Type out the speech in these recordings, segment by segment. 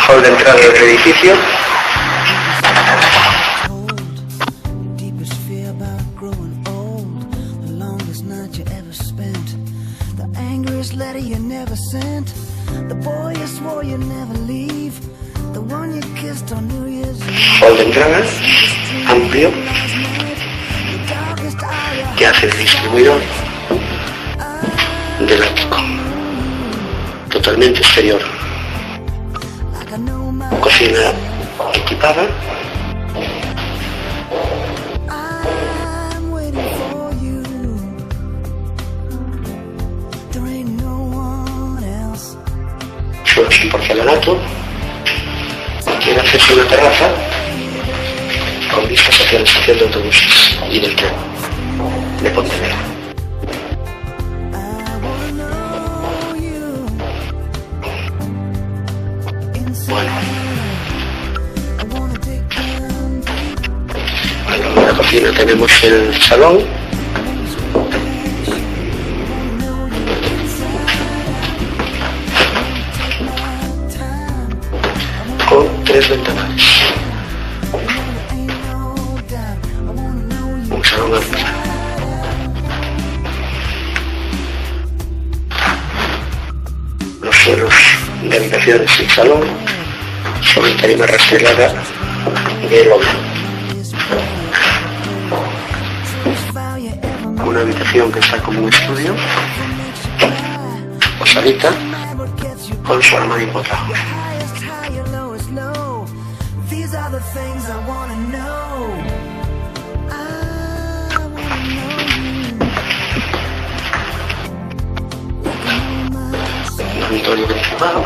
Hall de entrada del edificio. Hall de entrada, amplio, que hace de distribuidor del ático, totalmente exterior. Cocina equipada. Suelos en porcelanato. Tiene acceso a una terraza con vistas hacia la estación de autobuses y del tren de Pontevedra. Bueno, al lado de la cocina tenemos el salón, con 3 ventanales, un salón amplio. Los suelos de habitaciones y salón sobre tarima rastrillada de lobo. Una habitación que está como un estudio, o salita, con su armario empotrado. Dormitorio principal.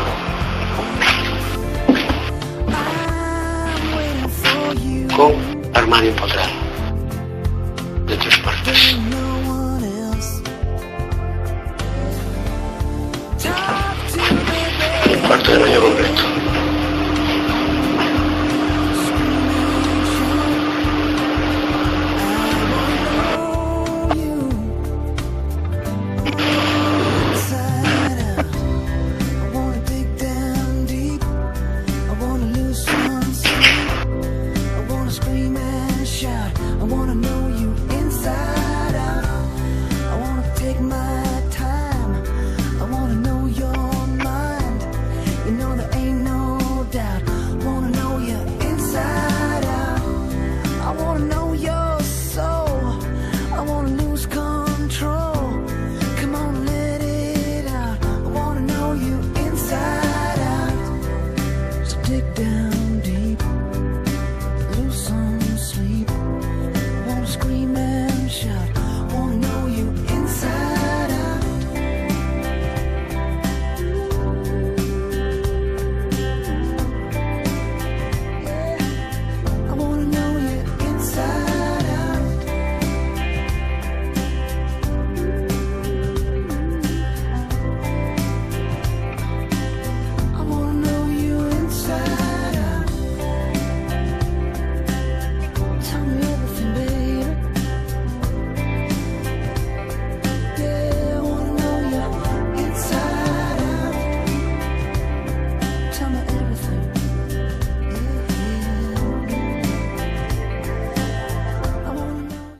Con armario empotrado de 3 partes. Un cuarto de baño completo.